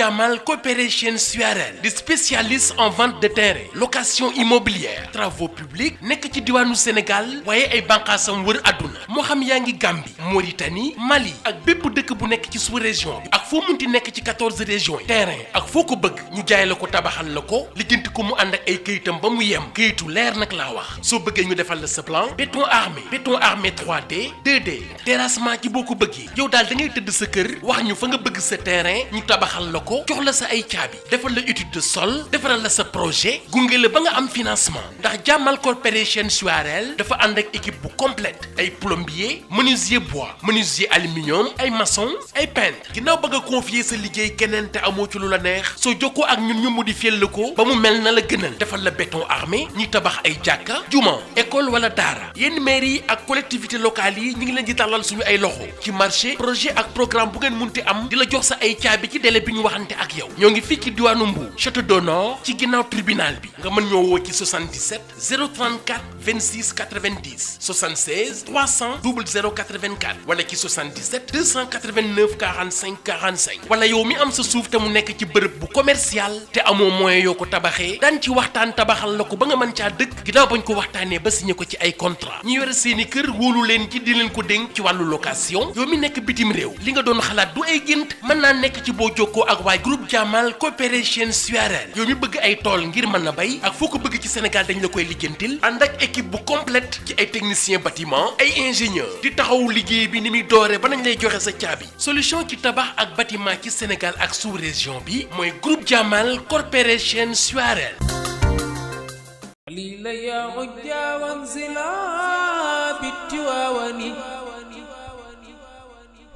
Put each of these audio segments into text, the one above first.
Jamal Corporation SUAREL di spécialiste en vente de terrain location immobilière travaux publics nekk ci diwaanu Sénégal waaye ay bànqaasam wër àdduna moo xam yaa ngi Gambie Mauritanie Mali ak bépp dëkk bu nekk ci sous-région bi ak foo munti nekk ci 14 régions yi terrain ak foo ko bëgg ñu jaay la ko tabaxal la ko lijjanti ko mu ànd ak ay këyitam ba mu yem këyitu leer nag laa wax soo bëggee ñu defal la sa plan béton armé 3D 2D terrassement ci boo ko bëggee yow daal da ngay tëdd sa kër wax ñu fa nga bëgg sa terrain ñu tabaxal la ko jox la sa ay caabi defal la étude de sol defaral la sa projet gunge la ba nga am financement ndax Jamal Corporation SUAREL dafa ànd ak équipe bu complète ay plombier menuisier bois menuisier aluminium ay maçon ay peintre ginnaaw ba nga confier sa liggéey keneen te amoo ci lu la neex soo jokkoo ak ñun ñu modifier la ko ba mu mel na la gënal defal la béton armé ñi tabax ay jàkka juma école wala daara yenn mairie yi ak collectivité locale yi ñu ngi leen di tàllal suñu ay loxo ci marché projet ak programme bu ngeen munti am di la jox sa ay caabi ci délai bi ñu waxante ak yow ñoo ngi fii ci diwaanu Mbour Château d'Honneur ci ginnaaw tribunal bi nga mën ñoo woo ci 77 034 26 90 76 300 00 84 wala ci 77 289 45 45 wala yow mi am sa suuf te mu nekk ci bërëb bu commercial te amoo moyen yoo ko tabaxee daan ci waxtaan tabaxal la ko ba nga mën caa dëkk ginnaaw bañ ko waxtaanee ba signé ko ci ay contrat ñu yore seeni kër wóolu leen ci di leen ko dénk ci wàllu location yow mi nekk bitim réew li nga doon xalaat du ay gént mën naa nekk ci boo jokkoo ak waay groupe Jamal Corporation SUAREL yow mi bëgg ay tool ngir mën a bay ak foo ko bëgg ci Sénégal dañ la koy lijjantil ànd ak équipe bu complète ci ay technicien bâtiment ay ingénieur di taxawu liggéey bi ni muy dooree ba nañ lay joxe sa caabi solution ci tabax ak bâtiment ci Sénégal ak sous-région bi mooy groupe Jamal Corporation SUAREL.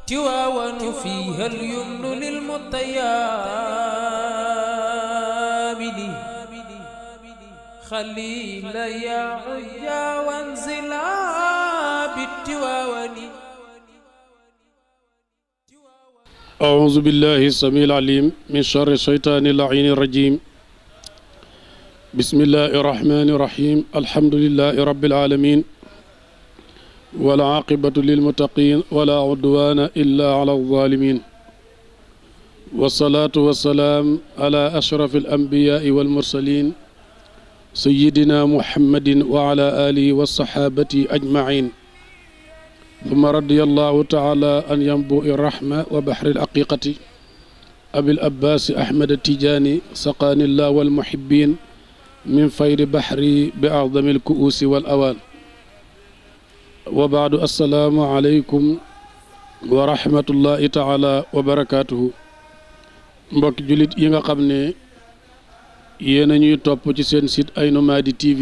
تواون فيها اليمن للمطيابد خليل يا عجا وانزلا بالتواون أعوذ بالله السميع العليم من شر الشيطان اللعين الرجيم بسم الله الرحمن الرحيم الحمد لله رب العالمين والعاقبة للمتقين ولا عدوان إلا على الظالمين والصلاة والسلام على أشرف الأنبياء والمرسلين سيدنا محمد وعلى آله والصحابة أجمعين ثم رضي الله تعالى عن ينبوء الرحمة وبحر العقيقة أبي الأباس أحمد التجاني سقاني الله والمحبين من فيض بحري بأعظم الكؤوس والأوان وبعد السلام عليكم ورحمة الله تعالى وبركاته mbokk julit yi nga xam ne yéen a ñuy topp ci seen site Aynou Mady TV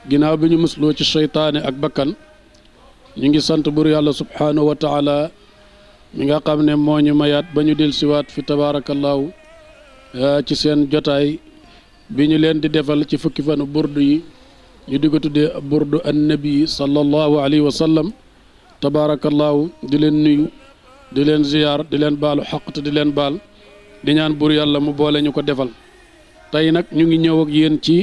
ginnaaw bi ñu musloo ci seytaane ak bakkan ñu ngi sant bur yàlla subhaanahu wa taala mi nga xam ne moo ñu mayaat ba ñu del siwaat fi tabaarakallaahu ci seen jotaay bi ñu leen di defal ci fukki fanu burdu yi ñu di ko tuddee burdu annabi sallallahu alayhi wa sallam tabaarakallaahu di leen nuyu di leen ziyaar di leen baalu xaq te di leen baal di ñaan bur yàlla mu boole ñu ko defal tey nag ñu ngi ñëw ak yéen ci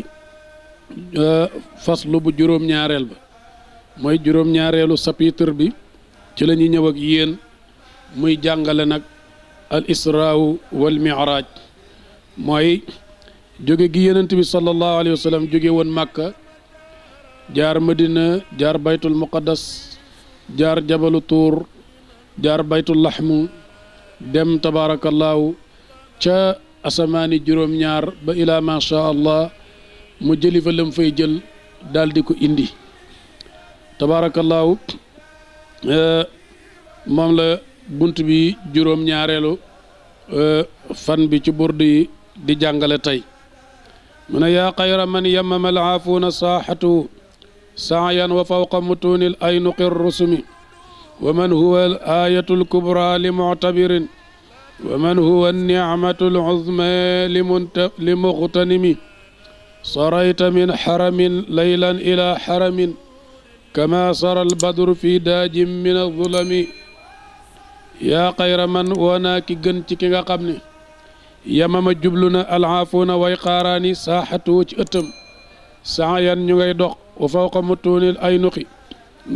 faslu bu juróom-ñaareel ba mooy juróom-ñaareelu chapitre bi ci la ñuy ñëw ak yéen muy jàngale nag al israaw wal mi'raaj mooy jóge gi yonent bi sallallahu alayhi wa sallam jóge woon Màkka jaar Madina jaar baytul muqaddas jaar jabalu tuur jaar baytul laxmu dem tabaarakallaahu ca asamaani juróom-ñaar ba ilaa macha allah mu jëli fa lam fay jël daal di ko indi tabaarakallaahu moom la bunt bi juróom-ñaareelu fan bi ci burdu yi di jàngale tey mu ne yaa xayra man yamama alaafuuna saaxatu saayan wa fawqa mutuunil aynuqi rusumi wa man huwa al ayatu alkubra li muctabirin wa man huwa alnicmatu alcuzma li muxtanimi sarayta min xaramin laylan ila xaramin kama sara albadru fi daajin min alzulami yaa xayra man wanaa ki gën ci ki nga xam ne yamama jublu na alaafuuna way xaaraani saaxatu ci ëttam saayan ñu ngay dox wa fawqa mutuunil aynuqi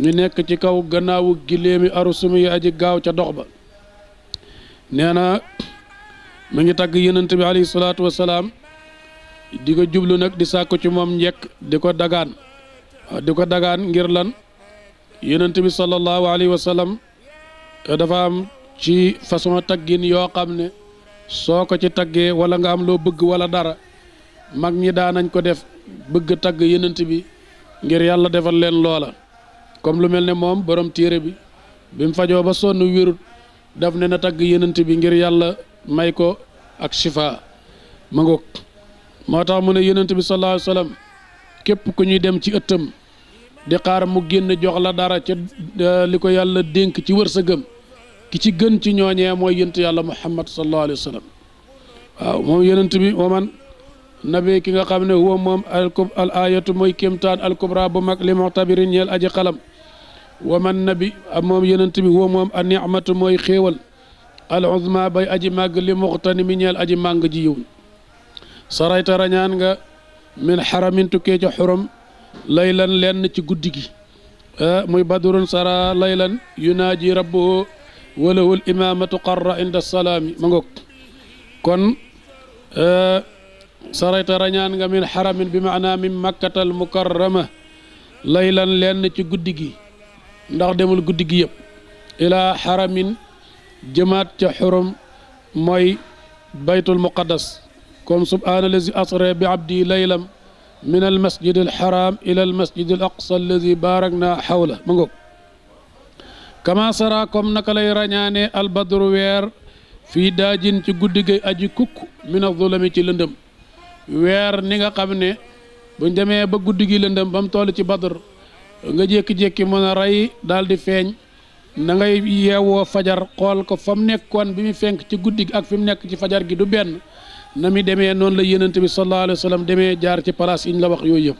ñu nekk ci kaw gannaawu giléemi arusumi yi aji gaaw ca dox ba nee na mu ngi tagg yonent bi alayhi salaatu wasalaam di ko jublu nag di sàkku ci moom njekk di ko dagaan ngir lan yonent bi sallallahu alayhi wa sallam dafa am ci façon taggin yoo xam ne soo ko ci taggee wala nga am loo bëgg wala dara mag ñi daanañ ko def bëgg tagg yonent bi ngir yàlla defal leen loola comme lu mel ne moom borom téere bi mu fajoo ba sonn wérut daf ne na tagg yonent bi ngir yàlla may ko ak shifa ma ngoog moo tax mu ne yonent bi sallallahu alayhi wa sallam képp ku ñuy dem ci ëttam di xaar mu génn jox la dara ca li ko yàlla dénk ci wërsëgam ki ci gën ci ñooñee mooy yonent yàlla muhammad sallallahu alayhi wa sallam waaw moom yonent bi waman nabi ki nga xam ne huwa moom al ayatu mooy kéemtaan al kubra bu mag li muxtabirin ñeel aji xalam waman nabi moom yonent bi huwa moom a nicmatu mooy xéewal al uzma bay aji màgg li muxtani mi ñeel aji màng ji yiw sarayta rañaan nga min xaramin tukkee ca xurum laylan lenn ci guddi gi muy badurun sara laylan yunaaji rabbuhu walahul imamatu qarra inda salaami ma ngoog kon sarayta rañaan nga min xaramin bi maana min makkatal mukarrama laylan lenn ci guddi gi ndax demul guddi gi yëpp ilaa xaramin jëmaat ca xurum mooy baytul muqaddas comme subhaana allazi asra bi abdi laylam min al masjid al haram ila al masjid al aqsa allazi barakna xawla ma ngoog kama sara comme naka lay rañaane al badru weer fii daajin ci guddi gay aji kukk min az-zulami ci lëndëm weer ni nga xam ne buñ demee ba guddi gi lëndëm ba mu toll ci badr nga jékki-jékki mën a rey daal di feeñ na ngay yeewoo fajar xool ko fa mu nekkoon bi mu fenk ci guddi gi ak fi mu nekk ci fajar gi du benn na mi demee noonu la yonent bi sallallahu alayhi wa sallam demee jaar ci place yi ñu la wax yooyu yëpp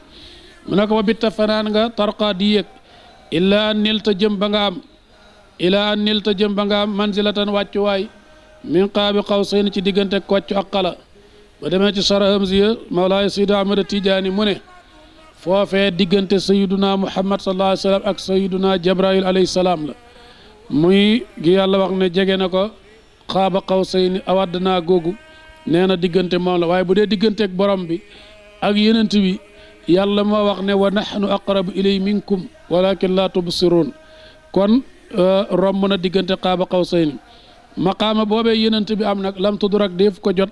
mu ne ko ba bitta fanaan nga tarqa di yéeg illaa an nilta jëm ba nga am manzilatan wàccuwaay min qaabi qawsayn ci diggante kocc ak xala ba demee ci sara hamziya mawlaay sidi ahmad tijaani mu ne foofee diggante sayiduna muhammad sallallahu alayhi wa sallam ak sayiduna jabrail alayhi salaam la muy gi yàlla wax ne jege na ko xaaba qawsayni awadd naa googu nee na diggante moom la waaye bu dee digganteeg borom bi ak yenent bi yàlla moo wax ne wa nahnu aqrabu ilay minkum walakin la tubsirun kon romb na diggante xaaba qawsayni maqaama boobee yenent bi am nag lam tudrak def ko jot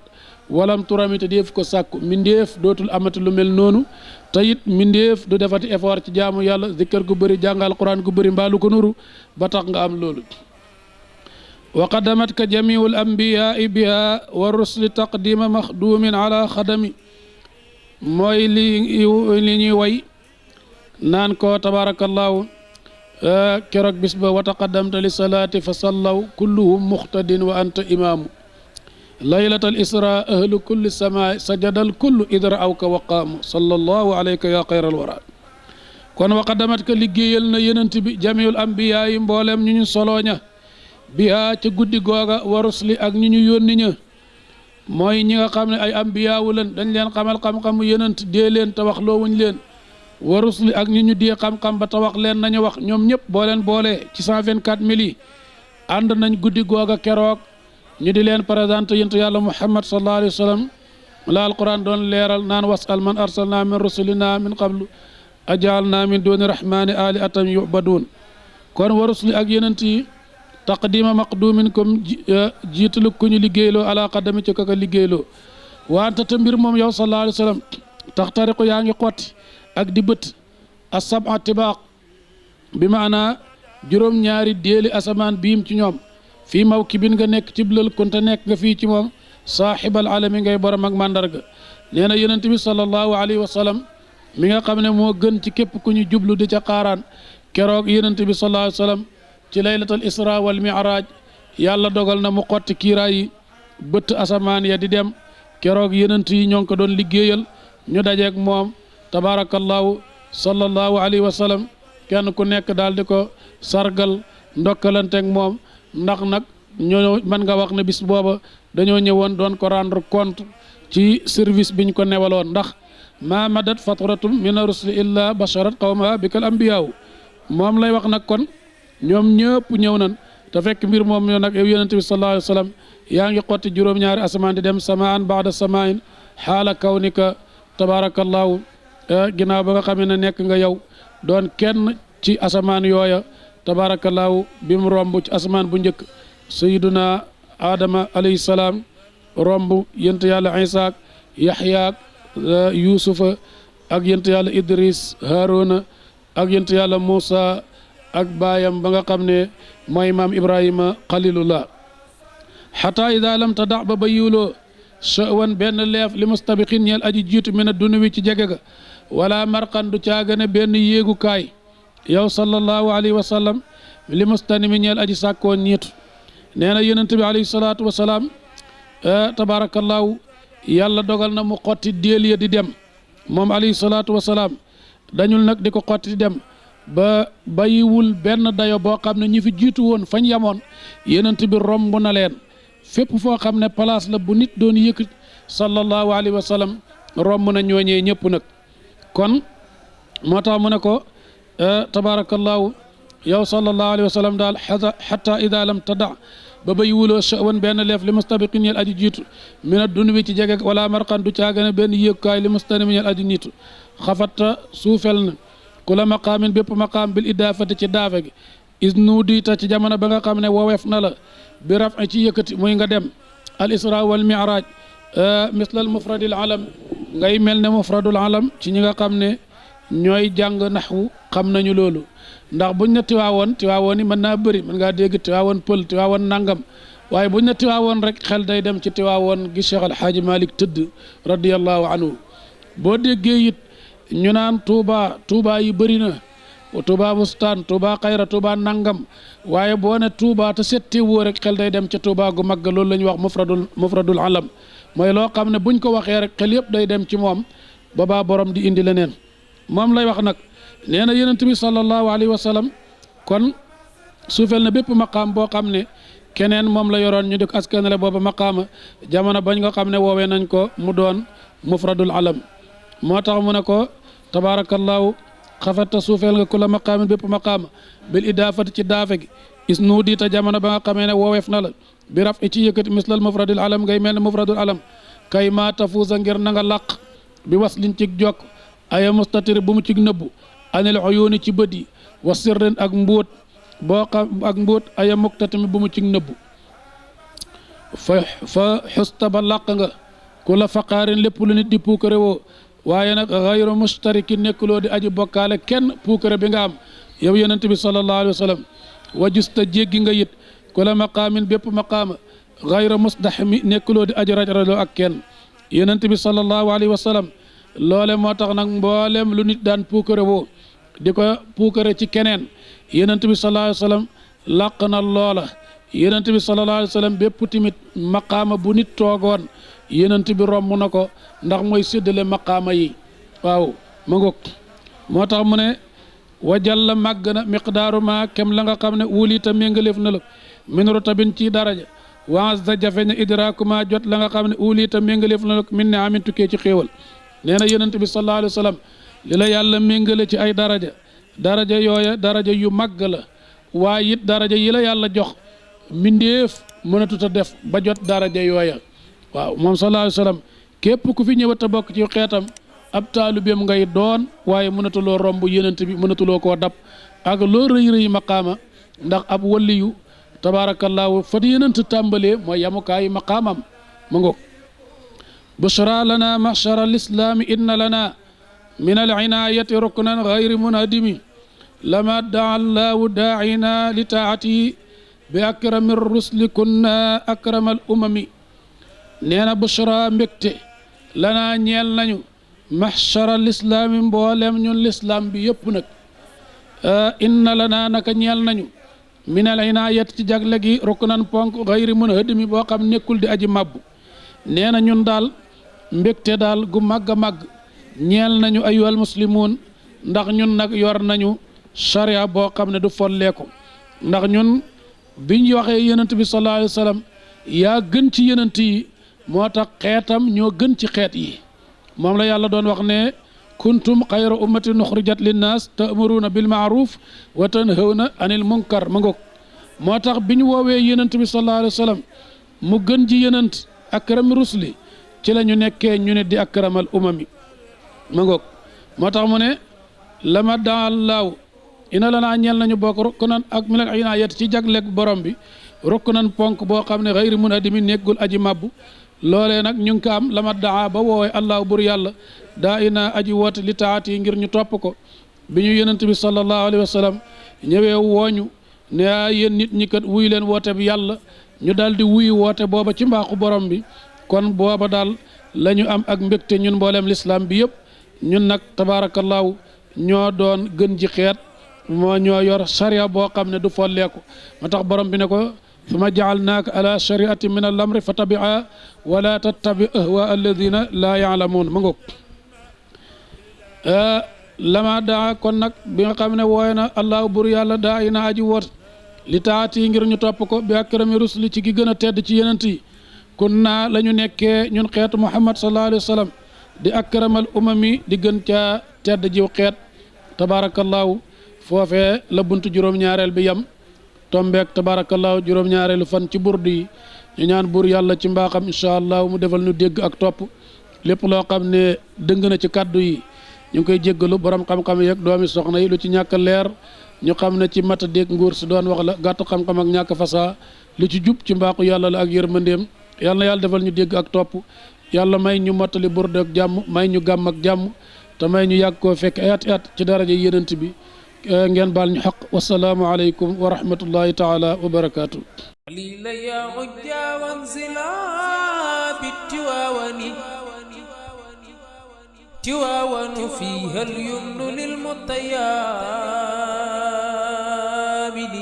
walam turamite def ko sàkku mindeef dootul amati lu mel noonu te it mindeef du defati effort ci jaamu yàlla zikkar gu bëri jàngal quran gu bëri mbaalu ko nuru ba tax nga am loolu wa qadamatka jamiul anbiyaai biha wa rusli taqdima maxdumin ala xadami mooy li ñuy way naan ko tabarakallahu keroog bis ba wa taqaddamta li salaati fa sallaw kulluhum muxtadin wa anta imaamu laylatal isra ahlu kulli sama sajadal kullu idra awka waqaamu sallallahu alayka ya xayral wara kon wa qadamatka liggéeyal na yenent bi jamiul anbiyaai mboolem ñu ñu solooña biha ca guddi googa wa rusli ak ñi ñu yónni ña mooy ñi nga xam ne ay ambiyaawu leen dañ leen xamal xam-xamu yenent dee leen te wax loowuñ leen wa rusli ak ñi ñu dee xam-xam ba te wax leen nañu wax ñoom ñëpp boo leen boolee ci 124 000 yi ànd nañ guddi googa keroog ñu di leen présenté yonent yàlla muhammad sallallahu alayhi wa sallam la alquran doon leeral naan wasal man arsalna min rusulina min qablu ajaalna min duni rahmani ali atam yubadun kon wa rusli ak yenent yi taqdima maqdumin comme jiitalu ku ñu liggéeyloo ala qadami ci kaka liggéeyloo wante te mbir moom yow sallallahu alayhi wa sallam taxtariqu yaa ngi xotti ak di bët as-sab'a tibaaq bi maanaa juróom-ñaari déeli asamaan biim ci ñoom fii mawkibin nga nekk ci bilal kunte nekk nga fii ci moom saaxibal alami ngay borom ak màndarga nee na yonent bi sallallahu alayhi wa sallam mi nga xam ne moo gën ci képp ku ñu jublu di ca xaaraan keroog yonent bi sallallahu alayhi wa sallam ci laylatul isra wal mi'raj yàlla dogal na mu xotti kiiraay yi bëtt asamaan ya di dem keroog yonent yi ñoo ngi ko doon liggéeyal ñu dajeeg moom tabarakallahu sallallahu alayhi wa sallam kenn ku nekk daal di ko sargal ndokkalanteeg moom ndax nag ñoo mën nga wax ne bis booba dañoo ñëwoon doon ko rendre compte ci service biñ ko newaloon ndax ma madat fatratum min rusli illa basharat qawmaha bikal anbiyaaw moom lay wax nag kon ñoom ñëpp ñëw nañ te fekk mbir moom yo nag yow yonent bi sallallahu alayhi wa sallam yaa ngi xotti juróom-ñaari asamaan di dem samaan baada samaain xaala kawnika tabarakallahu ginnaaw ba nga xamee ne nekk nga yow doon kenn ci asamaan yooya tabarakallahu bi mu romb ci asamaan bu njëkk sayiduna adama alayhi salaam romb yent yàlla Isaa Yaxya Yuusufa ak yent yàlla Idris Haaruna ak yent yàlla Muusa ak baayam ba nga xam ne mooy maam Ibrahima xalilullah xataa ida lam tadax ba yiwloo sha'wan benn leef li mustabiqin ñeel aji jiitu mina dunuwi ci jege ga wala marqan du caagane benn yéegukaay yow sallallahu alayhi wa sallam li mustanimi ñeel aji sàkkoo ñiitu nee na yonent bi alayhi salaatu wa salaam tabarakallahu yàlla dogal na mu xotti déel ya di dem moom alayhi salaatu wa salaam dañul nag di ko xotti di dem ba bàyyiwul benn dayo boo xam ne ñi fi jiitu woon fañ yamoon yonent bi romb na leen fépp foo xam ne place la bu nit doon yëkk sallallahu alayhi wa sallam romb na ñooñee ñëpp nag kon moo tax mu ne ko tabarakallahu yow sallallahu alayhi wa sallam daal xata ida lam tada ba bàyyiwuloo sha'wan benn leef li mustabiqin ñeel aji jiitu mina dunwi ci jege wala marqan du caagane benn yéegkaay li mustanimi ñeel aji niitu xafatta suufel na ku la maqaamin bépp maqaam bil idaafati ci daafe gi is nuudiita ci jamono ba nga xam ne woweef na la bi raf ci yëkkati muy nga dem al isra wal mi'raj mislal mufradil alam ngay mel ne mufradul alam ci ñi nga xam ne ñooy jàng naxwu xam nañu loolu ndax buñ ne tiwaawoon yi mën naa bëri mën ngaa dégg tiwaawoon pël tiwaawoon nangam waaye buñ ne tiwaawoon rek xel day dem ci tiwaawoon gi Cheikh Alhaaji Malick tëdd radiyallahu anhu boo déggee it ñu naan Touba yi bëri na Touba bustaan Touba xayra Touba nangam waaye boo ne Touba te setti woo rek xel day dem ca Touba gu mag loolu la ñuy wax mufradul alam mooy loo xam ne buñ ko waxee rek xel yëpp day dem ci moom boobaa borom di indi leneen moom lay wax nag nee na yonent bi sallallahu alayhi wa sallam kon suufel na bépp maqaam boo xam ne keneen moom la yoroon ñu di ko askanale booba maqaama jamono bañ nga xam ne woowee nañ ko mu doon mufradul alam moo tax mu ne ko tabarakallahu xafatta suufeel nga ku la maqaamin bépp maqaama bil idaafati ci daafe gi is nuudiita jamono ba nga xamee ne wooweef na la bi raf ci yëkkati mislal mufradil alam ngay mel ne mufradul alam kay maa tafuusa ngir na nga làq bi waslin cig jokk aya mustatir bu mu cig nëbbu anil uyuuni ci bët yi wa sirrin ak mbóot boo xam ak mbóot aya muktatami bu mu cig nëbbu fa xusta ba làq nga ku la faqaarin lépp lu nit di puukare woo waaye nag xayru mustariki nekkuloo di aji bokkaale kenn puukare bi nga am yow yonent bi sallallahu alayhi wa sallam wajusta jéggi nga yit ku la maqaamin bépp maqaama xayru musdaxmi nekkuloo di aji rajraloo ak kenn yonent bi sallallahu alayhi wa sallam loole moo tax nag mboolem lu nit daan puukare woo di ko puukare ci keneen yonent bi sallallahu alayhi wa sallam làq na loola yonent bi sallallahu alayhi wa sallam bépp timit maqaama bu nit toogoon yonent bi romb na ko ndax mooy séddale maqaama yi waaw ma ngoog moo tax mu ne wajal la màgg na miqdaaru ma kem la nga xam ne wulita méngaleef na la min rutabin ci daraja waas da jafe na idraaku ma jot la nga xam ne wulita méngaleef na la min ne amin tukkee ci xéewal nee na yonent bi sallallahu alayhi wa sallam li la yàlla méngale ci ay daraja yooya daraja yu màgg la waaye it daraja yi la yàlla jox mbindéef mënatut a def ba jot daraja yooya waaw moom sallallahu alayhi wa sallam képp ku fi ñëwat a bokk ci xeetam ab taalibeem ngay doon waaye mënatuloo romb yonent bi mënatuloo koo dab ak loo rëy maqaama ndax ab waliyu tabarakallahu fa yonent tàmbalee mooy yamukaayu maqaamam ma ngoog bushra lana machara alislaami inna lana min alinaayati ruknan gayri munadimi lama daa allahu daacina li taatihi bi akrami rusli kunna akrama al umami nee na bushra mbégte lanaa ñeel nañu mahshara lislaami mboolem ñun lislaam bi yëpp nag inna lanaa naka ñeel nañu min al inaayat ci jagle gi ruknan ponk gayri mun hëdmi boo xam nekkul di aji mabbu nee na ñun daal mbégte daal gu màgg a màgg ñeel nañu ayyuhal muslimuun ndax ñun nag yor nañu sharia boo xam ne du folleeku ndax ñun biñ waxee yonent bi sallallahu alayhi wa sallam yaa gën ci yonent yi moo tax xeetam ñoo gën ci xeet yi moom la yàlla doon wax ne kuntum xayra ummatin uxrijat linnaas ta'muruuna bil ma'ruf wa tanhawna anil munkar ma ngoog moo tax bi ñu woowee yenant bi sallallahu alayhi wa sallam mu gën ji yenant akram rusli ci la ñu nekkee ñu ne di akramal umami ma ngoog moo tax mu ne lama daal laaw ina la naa ñeel nañu bokk rukk nan ak mi la inaayat ci jagleeg borom bi rukk nan ponk boo xam ne xayri mun adimi nekkul aji mabbu loolee nag ñu ngi ko am lama daa ba woowee allahu bur yàlla daa ina aji woote li taat yi ngir ñu topp ko bi ñu yenant bi sallallahu alayhi wa sallam ñëwee wooñu ne yéen nit ñi kat wuy leen woote bi yàlla ñu daal di wuy woote booba ci mbaaxu borom bi kon booba daal la ñu am ak mbégte ñun mbooleem lislaam bi yëpp ñun nag tabaarakallaahu ñoo doon gën ji xeet moo ñoo yor sharia boo xam ne du folleeku ma tax borom bi ne ko summa jaalnaaka ala shariati min al amri fa tabia wala tattabi ahwa alladina laa yaalamuun ma ngoog lama daa kon nag bi nga xam ne wooye na allahu bur yàlla daa ina aji woot li taati ngir ñu topp ko bi akrami rusli ci gi gën a tedd ci yenent yi kun naa la ñu nekkee ñun xeetu muhammad sallallahu alayhi wa sallam di akramal umami di gën caa tedd jiw xeet tabaarakallaahu foofee la buntu juróom-ñaareel bi yam tombeek tabaarakallaahu juróom-ñaareelu fan ci burdu yi ñu ñaan buur yàlla ci mbaaxam incha allah mu defal ñu dégg ak topp lépp loo xam ne dëng na ci kàddu yi ñu ngi koy jéggalu borom xam-xam yeeg doomi soxna yi lu ci ñàkk leer ñu xam ne ci mata dégg nguur si doon wax la gàtt xam-xam ak ñàkk fasaa lu ci jub ci mbaaxu yàlla la ak yërmandeem yàlla na yàlla defal ñu dégg ak topp yàlla may ñu mottali burdu ak jàmm may ñu gàmm ak jàmm te may ñu yàgg koo fekk ayat ci daraja yenent bi ngeen baal ñu xaq wasalaamu aleykum wa rahmatullahi taala wa barakaatu قليلا يا عجا وانزلا بالتواون تواون فيها اليمن للمطيابد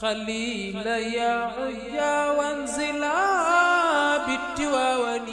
خليلا يا عجا وانزلا بالتواون